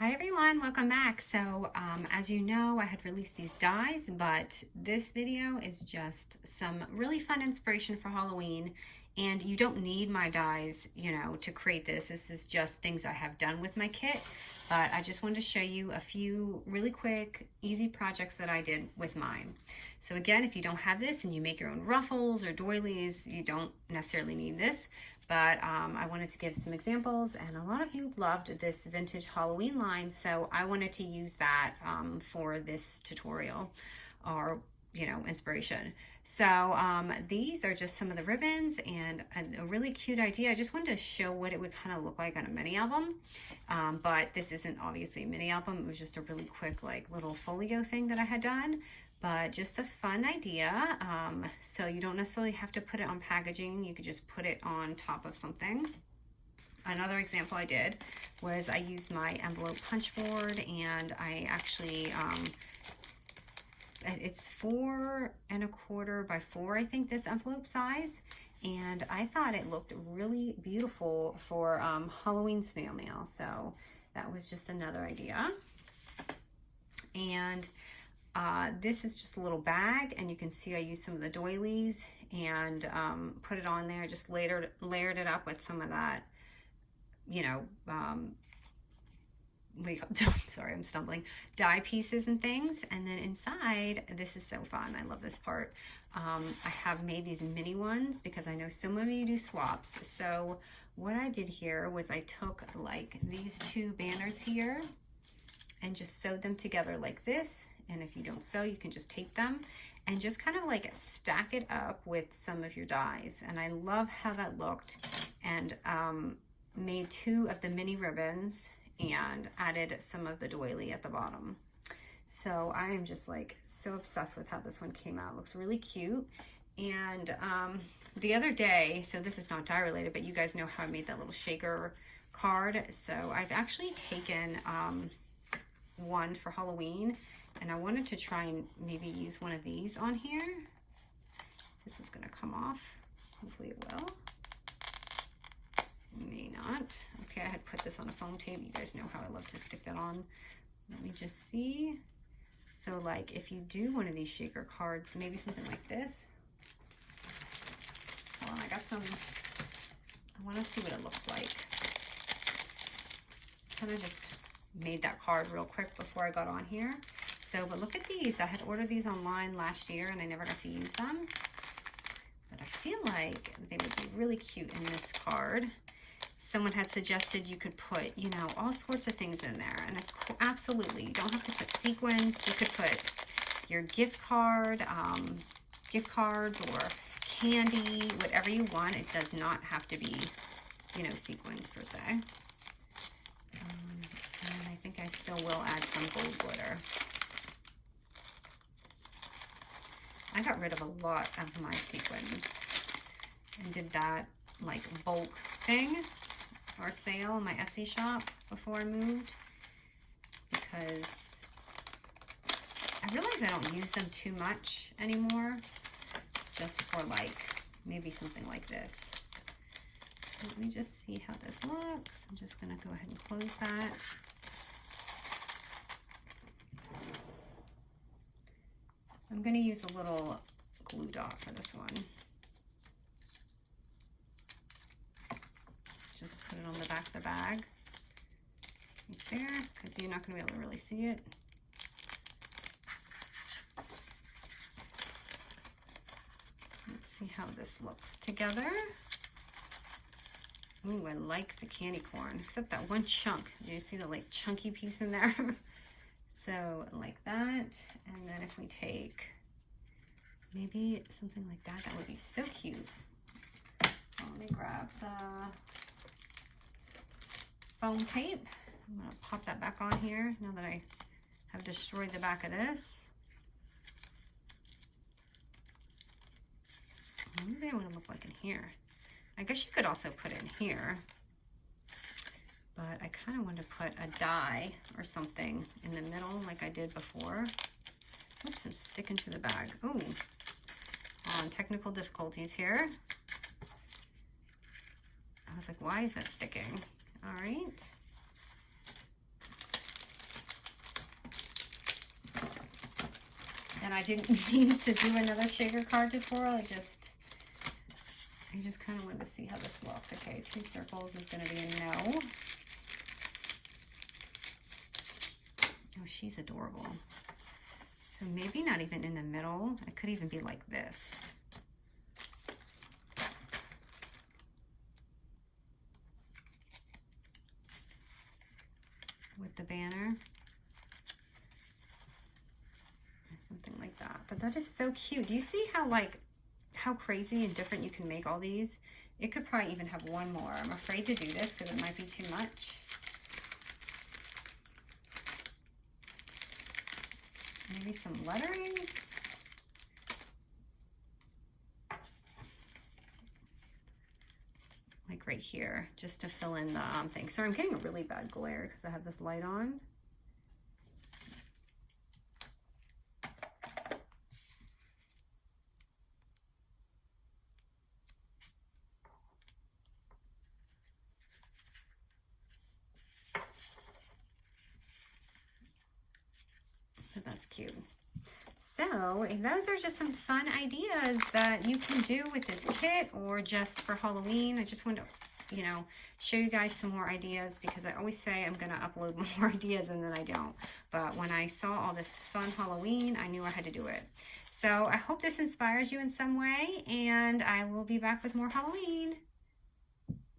Hi everyone, welcome back. So as you know, I had released these dies, but this video is just some really fun inspiration for Halloween. And you don't need my dies, to create this. This is just things I have done with my kit. But I just wanted to show you a few really quick, easy projects that I did with mine. So again, if you don't have this and you make your own ruffles or doilies, you don't necessarily need this. But I wanted to give some examples, and a lot of you loved this vintage Halloween line, so I wanted to use that for this tutorial or inspiration. So these are just some of the ribbons and a really cute idea. I just wanted to show what it would kind of look like on a mini album, but this isn't obviously a mini album. It was just a really quick like little folio thing that I had done, but just a fun idea. So you don't necessarily have to put it on packaging. You could just put it on top of something. Another example I did was I used my envelope punch board, and I actually it's 4¼ by 4, I think, this envelope size, and I thought it looked really beautiful for Halloween snail mail. So that was just another idea. And this is just a little bag, and you can see I used some of the doilies and put it on there, just layered it up with some of that, what do you call it? Sorry, I'm stumbling. Die pieces and things. And then inside, this is so fun. I love this part. I have made these mini ones because I know so many of you do swaps. So what I did here was I took like these two banners here and just sewed them together like this. And if you don't sew, you can just tape them and just kind of like stack it up with some of your dies. And I love how that looked, and made 2 of the mini ribbons and added some of the doily at the bottom. So I am just like so obsessed with how this one came out. It looks really cute. And the other day, so this is not die related, but you guys know how I made that little shaker card. So I've actually taken one for Halloween, and I wanted to try and maybe use one of these on here. This was gonna come off. Hopefully it will. May not. Okay, I had put this on a foam tape. You guys know how I love to stick that on. Let me just see. So like if you do one of these shaker cards, maybe something like this. Hold on, I got some, I want to see what it looks like. Kind of just made that card real quick before I got on here. So, but look at these. I had ordered these online last year and I never got to use them. But I feel like they would be really cute in this card. Someone had suggested you could put, all sorts of things in there. And absolutely, you don't have to put sequins. You could put your gift cards or candy, whatever you want. It does not have to be, sequins per se. And I think I still will add some gold glitter. I got rid of a lot of my sequins and did that like bulk thing or sale in my Etsy shop before I moved, because I realize I don't use them too much anymore, just for like maybe something like this. Let me just see how this looks. I'm just gonna go ahead and close that. I'm gonna use a little glue dot for this one. Just put it on the back of the bag, right there, because you're not going to be able to really see it. Let's see how this looks together. Ooh, I like the candy corn, except that one chunk. Do you see the like chunky piece in there? So like that, and then if we take maybe something like that, that would be so cute. Let me grab the foam tape. I'm going to pop that back on here now that I have destroyed the back of this. What do they want to look like in here? I guess you could also put it in here, but I kind of want to put a die or something in the middle like I did before. Oops, I'm sticking to the bag. Ooh, technical difficulties here. I was like, why is that sticking? All right. And I didn't mean to do another shaker card tutorial. I just kind of wanted to see how this looked. Okay, 2 circles is going to be a no. Oh, she's adorable. So maybe not even in the middle. It could even be like this. With the banner. Or something like that. But that is so cute. Do you see how crazy and different you can make all these? It could probably even have one more. I'm afraid to do this because it might be too much. Maybe some lettering. Like right here, just to fill in the thing. Sorry, I'm getting a really bad glare because I have this light on. But that's cute. So those are just some fun ideas that you can do with this kit or just for Halloween. I just wanted to, you know, show you guys some more ideas because I always say I'm going to upload more ideas and then I don't. But when I saw all this fun Halloween, I knew I had to do it. So I hope this inspires you in some way, and I will be back with more Halloween.